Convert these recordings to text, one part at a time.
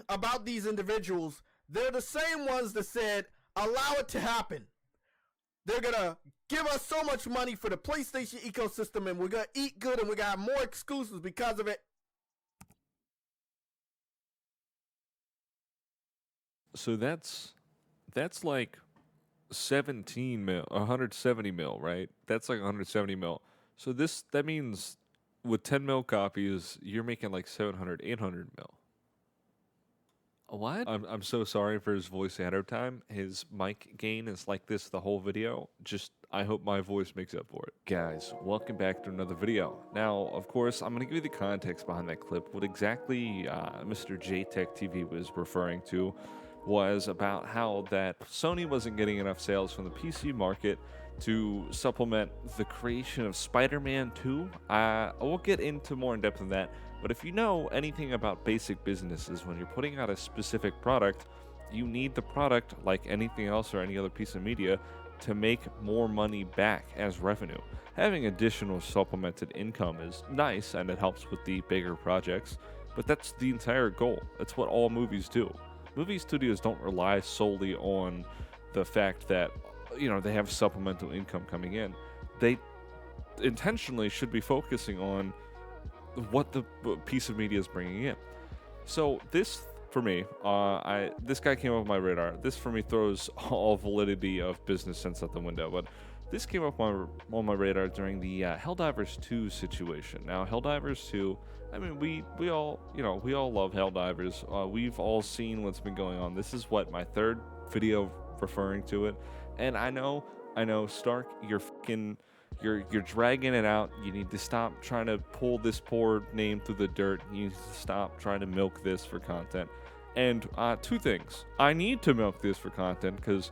about these individuals, they're the same ones that said, allow it to happen. They're going to give us so much money for the PlayStation ecosystem, and we're going to eat good, and we're going to have more exclusives because of it. So that's like 17 mil, 170 mil, right? That's like 170 mil. So that means with 10 mil copies, you're making like 700, 800 mil. What? I'm so sorry for his voice ahead of time. His mic gain is like this the whole video. Just, I hope my voice makes up for it. Guys, welcome back to another video. Now, of course, I'm going to give you the context behind that clip. What exactly Mr. JTech TV was referring to was about how that Sony wasn't getting enough sales from the PC market to supplement the creation of Spider-Man 2. We'll get into more in depth on that, but if you know anything about basic businesses, when you're putting out a specific product, you need the product, like anything else or any other piece of media, to make more money back as revenue. Having additional supplemented income is nice, and it helps with the bigger projects, but that's the entire goal. That's what all movies do. Movie studios don't rely solely on the fact that, you know, they have supplemental income coming in. They intentionally should be focusing on what the piece of media is bringing in. So this, for me, this guy came up on my radar. This, for me, throws all validity of business sense out the window, but this came up on my radar during the Helldivers 2 situation. Now, Helldivers 2, I mean, we all love Helldivers. We've all seen what's been going on. This is what, my third video referring to it, and I know, Stark, you're dragging it out. You need to stop trying to pull this poor name through the dirt. You need to stop trying to milk this for content. And two things. I need to milk this for content because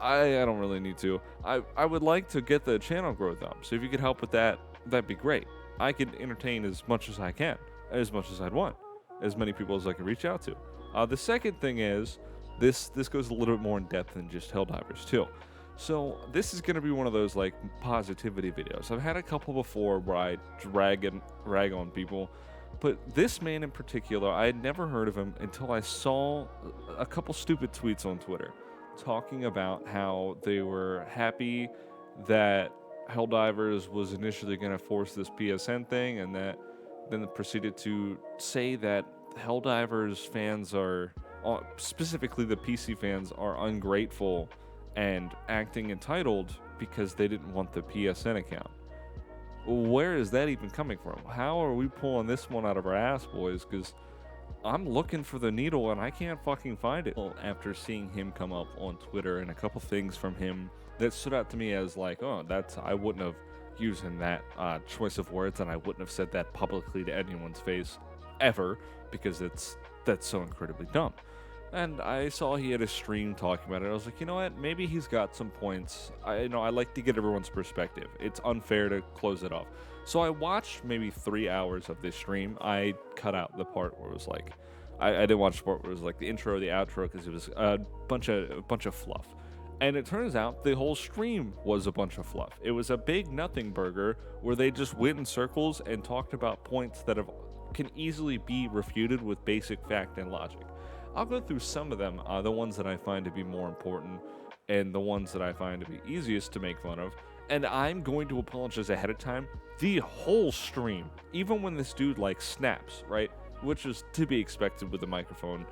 I don't really need to. I would like to get the channel growth up. So if you could help with that, that'd be great. I could entertain as much as I can, as much as I'd want, as many people as I can reach out to. The second thing is, this goes a little bit more in depth than just Helldivers 2. So this is going to be one of those like positivity videos. I've had a couple before where I rag on people, but this man in particular, I had never heard of him until I saw a couple stupid tweets on Twitter talking about how they were happy that Helldivers was initially going to force this PSN thing, and that then proceeded to say that Helldivers fans are, specifically the PC fans, are ungrateful and acting entitled because they didn't want the PSN account. Where is that even coming from? How are we pulling this one out of our ass, boys? Because I'm looking for the needle and I can't fucking find it. Well, after seeing him come up on Twitter and a couple things from him that stood out to me as like, oh, I wouldn't have used in that choice of words, and I wouldn't have said that publicly to anyone's face ever, because that's so incredibly dumb. And I saw he had a stream talking about it. I was like, you know what? Maybe he's got some points. I like to get everyone's perspective. It's unfair to close it off. So I watched maybe 3 hours of this stream. I cut out the part where it was like, I didn't watch the part where it was like the intro, the outro, because it was a bunch of fluff. And it turns out the whole stream was a bunch of fluff. It was a big nothing burger where they just went in circles and talked about points that can easily be refuted with basic fact and logic. I'll go through some of them, the ones that I find to be more important and the ones that I find to be easiest to make fun of. And I'm going to apologize ahead of time. The whole stream, even when this dude like snaps, right, which is to be expected with a microphone,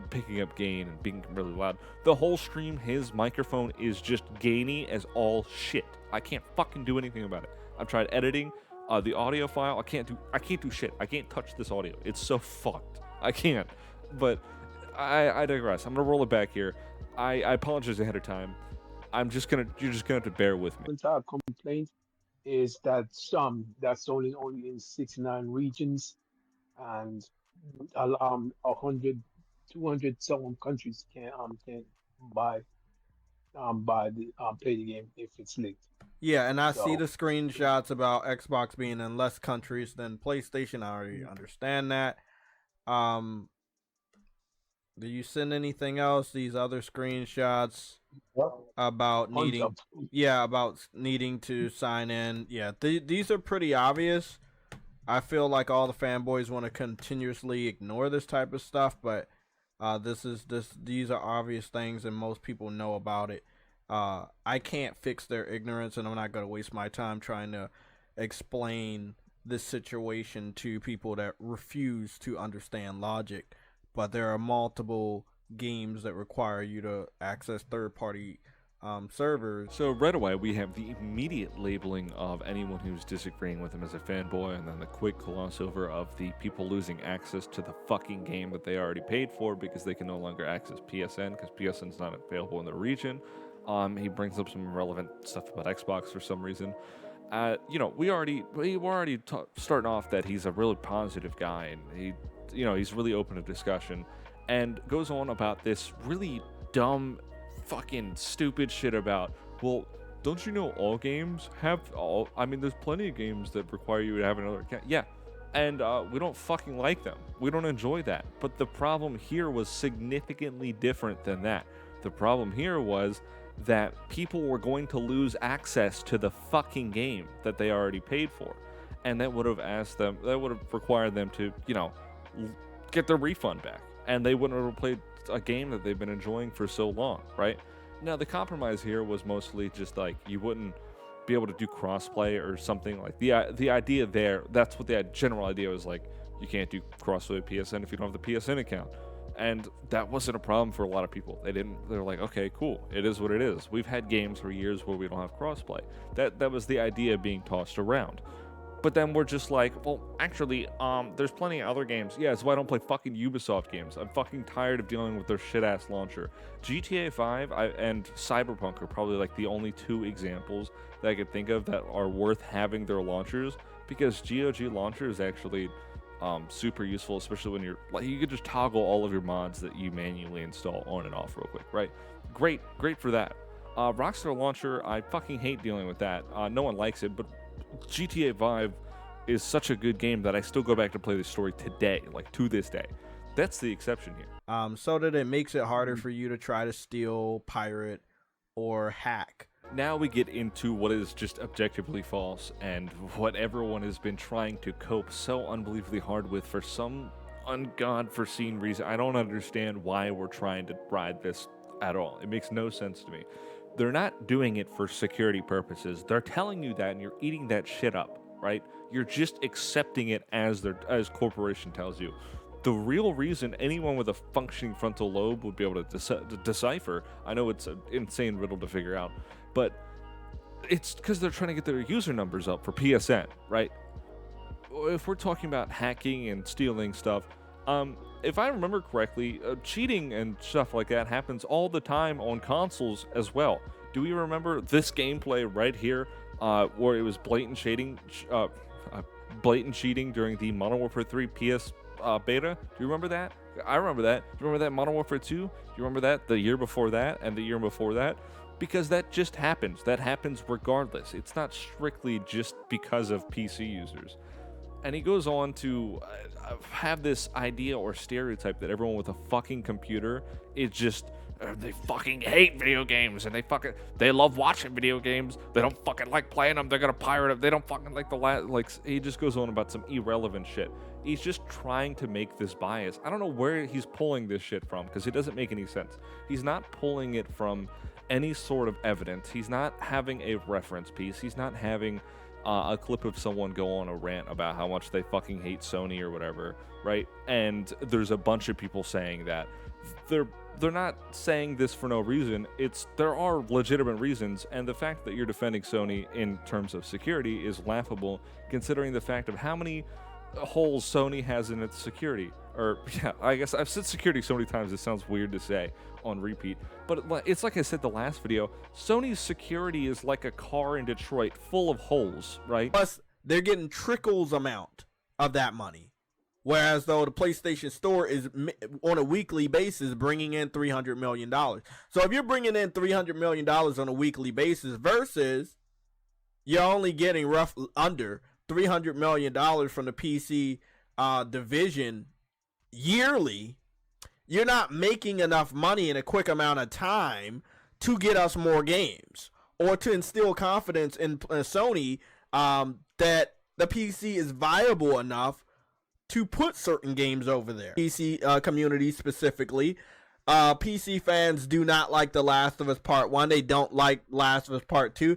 picking up gain and being really loud. The whole stream, his microphone is just gainy as all shit. I can't fucking do anything about it. I've tried editing the audio file. I can't do shit. I can't touch this audio. It's so fucked. I can't. But I digress. I'm gonna roll it back here. I apologize ahead of time. You're just gonna have to bear with me. Entire complaint is that that's only in 69 regions, and 100, 200 some countries can buy play the game if it's linked. Yeah, and I see So the screenshots about Xbox being in less countries than PlayStation. I already understand that. Do you send anything else? These other screenshots about needing to sign in. Yeah, these are pretty obvious. I feel like all the fanboys want to continuously ignore this type of stuff, but these are obvious things and most people know about it. I can't fix their ignorance, and I'm not going to waste my time trying to explain this situation to people that refuse to understand logic. But there are multiple games that require you to access third-party servers. So right away, we have the immediate labeling of anyone who's disagreeing with him as a fanboy, and then the quick gloss over of the people losing access to the fucking game that they already paid for because they can no longer access PSN because PSN's not available in the region. He brings up some irrelevant stuff about Xbox for some reason. We were already starting off that he's a really positive guy, and he's really open to discussion, and goes on about this really dumb, fucking stupid shit about, well, don't you know all games have all? I mean, there's plenty of games that require you to have another account. Yeah, and we don't fucking like them. We don't enjoy that. But the problem here was significantly different than that. The problem here was that people were going to lose access to the fucking game that they already paid for. And that would have required them to, get their refund back. And they wouldn't have played a game that they've been enjoying for so long, right? Now, the compromise here was mostly just like you wouldn't be able to do crossplay or something. Like the idea there, that's what the general idea was, like, you can't do crossplay with PSN if you don't have the PSN account. And that wasn't a problem for a lot of people. They're like, okay, cool. It is what it is. We've had games for years where we don't have crossplay. That was the idea being tossed around. But then we're just like, well, actually, there's plenty of other games. Yeah, that's why I don't play fucking Ubisoft games. I'm fucking tired of dealing with their shit-ass launcher. GTA 5 and Cyberpunk are probably like the only two examples that I could think of that are worth having their launchers, because GOG launcher is actually super useful, especially when you could just toggle all of your mods that you manually install on and off real quick, right? Great for that. Rockstar launcher, I fucking hate dealing with that. No one likes it, but GTA 5 is such a good game that I still go back to play the story today, like to this day. That's the exception here. So that it makes it harder for you to try to steal, pirate, or hack. Now we get into what is just objectively false and what everyone has been trying to cope so unbelievably hard with for some ungodforeseen reason. I don't understand why we're trying to ride this at all. It makes no sense to me. They're not doing it for security purposes. They're telling you that and you're eating that shit up, right? You're just accepting it as corporation tells you. The real reason anyone with a functioning frontal lobe would be able to decipher, I know it's an insane riddle to figure out, but it's because they're trying to get their user numbers up for PSN, right? If we're talking about hacking and stealing stuff, if I remember correctly, cheating and stuff like that happens all the time on consoles as well. Do we remember this gameplay right here, where it was blatant cheating during the Modern Warfare 3 PS beta? Do you remember that? I remember that. Do you remember that Modern Warfare 2? Do you remember that the year before that and the year before that? Because that just happens. That happens regardless. It's not strictly just because of PC users. And he goes on to have this idea or stereotype that everyone with a fucking computer is just they fucking hate video games and they love watching video games. They don't fucking like playing them. They're gonna pirate them. They don't fucking like he just goes on about some irrelevant shit. He's just trying to make this bias. I don't know where he's pulling this shit from because it doesn't make any sense. He's not pulling it from any sort of evidence. He's not having a reference piece. He's not having a clip of someone go on a rant about how much they fucking hate Sony or whatever, right? And there's a bunch of people saying that. They're not saying this for no reason. There are legitimate reasons, and the fact that you're defending Sony in terms of security is laughable, considering the fact of how many holes Sony has in its security. Or, yeah, I guess I've said security so many times it sounds weird to say on repeat. But it's like I said the last video, Sony's security is like a car in Detroit full of holes, right? Plus, they're getting trickles amount of that money. Whereas, though, the PlayStation Store is, on a weekly basis, bringing in $300 million. So if you're bringing in $300 million on a weekly basis versus you're only getting under $300 million from the PC division yearly, you're not making enough money in a quick amount of time to get us more games or to instill confidence in Sony that the PC is viable enough to put certain games over there. PC community specifically. PC fans do not like The Last of Us Part 1. They don't like Last of Us Part 2.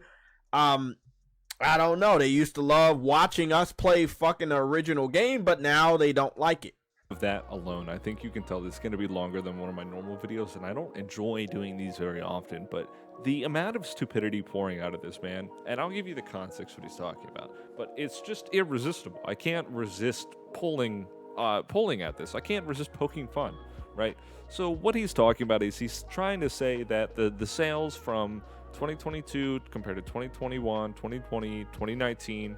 I don't know. They used to love watching us play fucking the original game, but now they don't like it. Of that alone, I think you can tell this is going to be longer than one of my normal videos, and I don't enjoy doing these very often, but the amount of stupidity pouring out of this man, and I'll give you the context what he's talking about, but it's just irresistible. I can't resist pulling at this. I can't resist poking fun, right? So what he's talking about is he's trying to say that the sales from 2022 compared to 2021, 2020, 2019,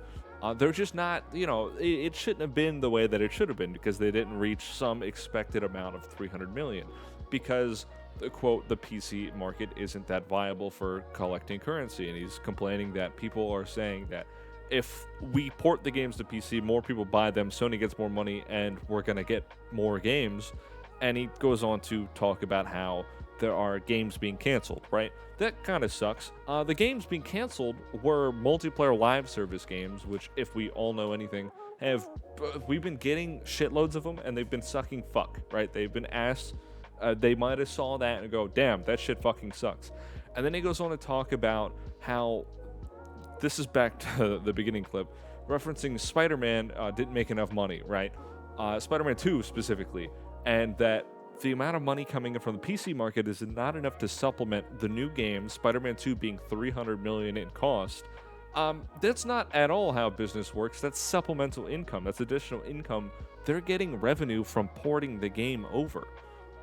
they're just not, it shouldn't have been the way that it should have been because they didn't reach some expected amount of 300 million because, quote, the PC market isn't that viable for collecting currency. And he's complaining that people are saying that if we port the games to PC, more people buy them, Sony gets more money, and we're going to get more games. And he goes on to talk about how there are games being canceled, right? That kind of sucks. The games being canceled were multiplayer live service games, which, if we all know anything, we've been getting shitloads of them, and they've been sucking fuck, right? They've been asked, they might have saw that and go, damn, that shit fucking sucks. And then he goes on to talk about how, this is back to the beginning clip, referencing Spider-Man didn't make enough money, right? Spider-Man 2 specifically, and that the amount of money coming in from the PC market is not enough to supplement the new game, Spider-Man 2 being $300 million in cost. That's not at all how business works. That's supplemental income. That's additional income. They're getting revenue from porting the game over.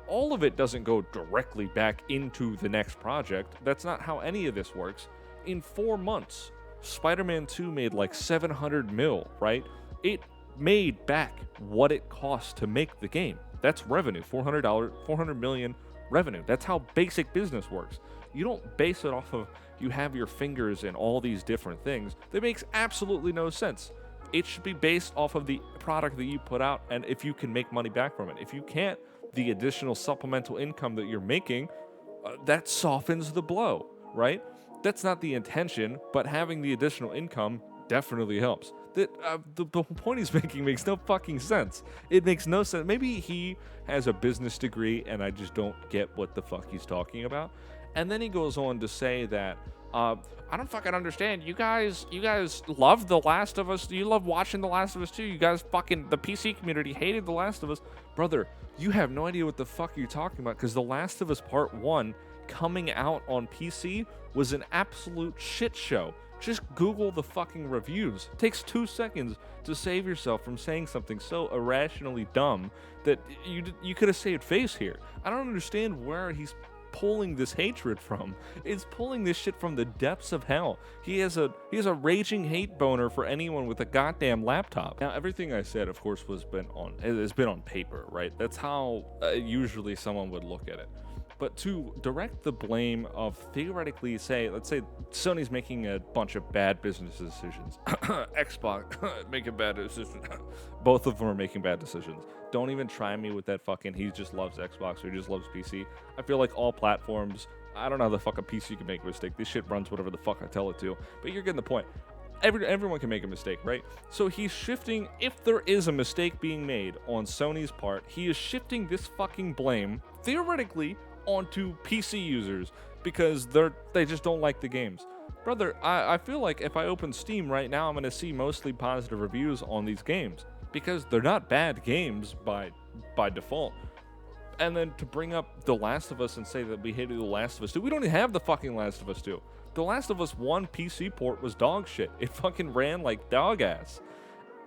All of it doesn't go directly back into the next project. That's not how any of this works. In 4 months, Spider-Man 2 made like 700 mil, right? It made back what it cost to make the game. That's revenue, $400 million revenue. That's how basic business works. You don't base it off of you have your fingers in all these different things. That makes absolutely no sense. It should be based off of the product that you put out and if you can make money back from it. If you can't, the additional supplemental income that you're making, that softens the blow, right? That's not the intention, but having the additional income definitely helps. The point he's making makes no fucking sense. It makes no sense. Maybe he has a business degree and I just don't get what the fuck he's talking about. And then he goes on to say that, I don't fucking understand. You guys love The Last of Us. You love watching The Last of Us too. You guys fucking, the PC community hated The Last of Us. Brother, you have no idea what the fuck you're talking about because The Last of Us Part 1 coming out on PC was an absolute shit show. Just Google the fucking reviews. It takes 2 seconds to save yourself from saying something so irrationally dumb that you could have saved face here. I don't understand where he's pulling this hatred from. It's pulling this shit from the depths of hell. He has a raging hate boner for anyone with a goddamn laptop. Now, everything I said, of course, has been on paper, right? That's how usually someone would look at it. But to direct the blame of theoretically let's say Sony's making a bunch of bad business decisions. Xbox making bad decisions. Both of them are making bad decisions. Don't even try me with that fucking he just loves Xbox or he just loves PC. I feel like all platforms, I don't know how the fuck a PC can make a mistake. This shit runs whatever the fuck I tell it to. But you're getting the point. Everyone can make a mistake, right? So he's shifting, if there is a mistake being made on Sony's part, he is shifting this fucking blame, theoretically, onto PC users because they just don't like the games. Brother, I feel like if I open Steam right now, I'm going to see mostly positive reviews on these games because they're not bad games by default. And then to bring up The Last of Us and say that we hated The Last of Us 2, we don't even have the fucking Last of Us 2. The Last of Us 1 PC port was dog shit. It fucking ran like dog ass.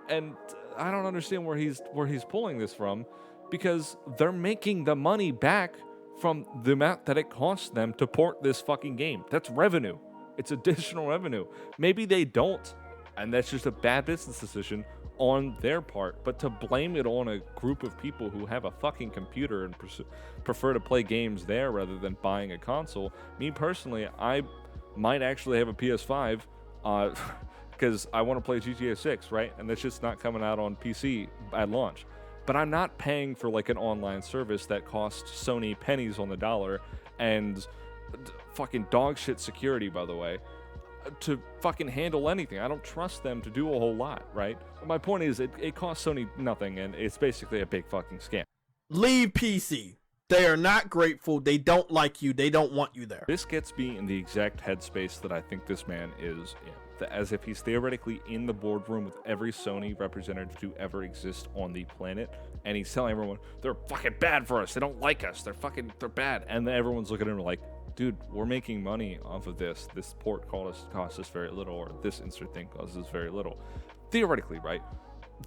And I don't understand where he's pulling this from because they're making the money back from the amount that it costs them to port this fucking game. That's revenue. It's additional revenue. Maybe they don't, and that's just a bad business decision on their part, but to blame it on a group of people who have a fucking computer and prefer to play games there rather than buying a console, me personally, I might actually have a PS5 because I want to play GTA 6, right? And that's just not coming out on PC at launch. But I'm not paying for like an online service that costs Sony pennies on the dollar and fucking dog shit security, by the way. to fucking handle anything. I don't trust them to do a whole lot, right? My point is, it costs Sony nothing, and it's basically a big fucking scam. Leave PC. They are not grateful. They don't like you. They don't want you there. This gets me in the exact headspace that I think this man is in. As if he's theoretically in the boardroom with every Sony representative to ever exist on the planet, and he's telling everyone, they're fucking bad for us. They don't like us. They're bad. And then everyone's looking at him like, dude, we're making money off of this. This port costs us very little, or this insert thing costs us very little. Theoretically, right?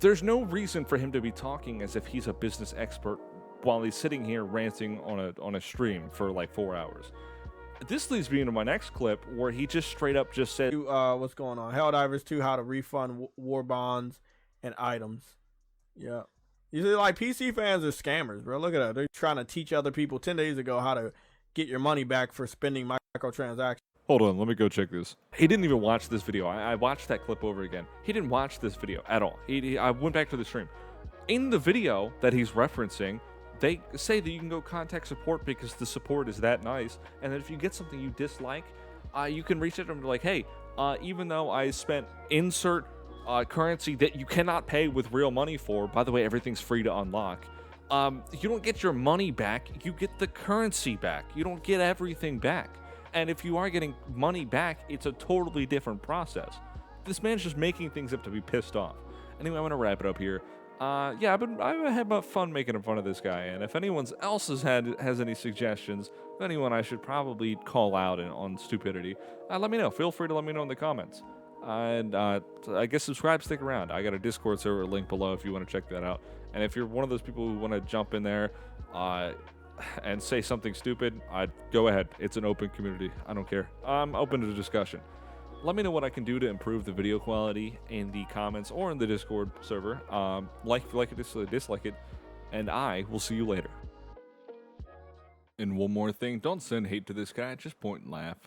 There's no reason for him to be talking as if he's a business expert while he's sitting here ranting on a stream for like 4 hours. This leads me into my next clip where he just straight up just said, what's going on? Helldivers 2, how to refund war bonds and items. Yeah. You see, like, PC fans are scammers, bro. Look at that. They're trying to teach other people 10 days ago how to get your money back for spending microtransactions. Hold on, let me go check this. He didn't even watch this video. I watched that clip over again. He didn't watch this video at all. I went back to the stream. In the video that he's referencing, they say that you can go contact support because the support is that nice, and that if you get something you dislike, you can reach out to them and be like, hey, even though I spent insert currency that you cannot pay with real money for, by the way, everything's free to unlock, you don't get your money back, you get the currency back. You don't get everything back. And if you are getting money back, it's a totally different process. This man's just making things up to be pissed off. Anyway, I'm going to wrap it up here. Yeah, I've had fun making fun of this guy, and if anyone else has any suggestions of anyone I should probably call out on stupidity, let me know. Feel free to let me know in the comments. And I guess subscribe, stick around. I got a Discord server link below if you want to check that out. And if you're one of those people who want to jump in there and say something stupid, go ahead. It's an open community. I don't care. I'm open to discussion. Let me know what I can do to improve the video quality in the comments or in the Discord server. Like it, dislike it, and I will see you later. And one more thing, don't send hate to this guy, just point and laugh.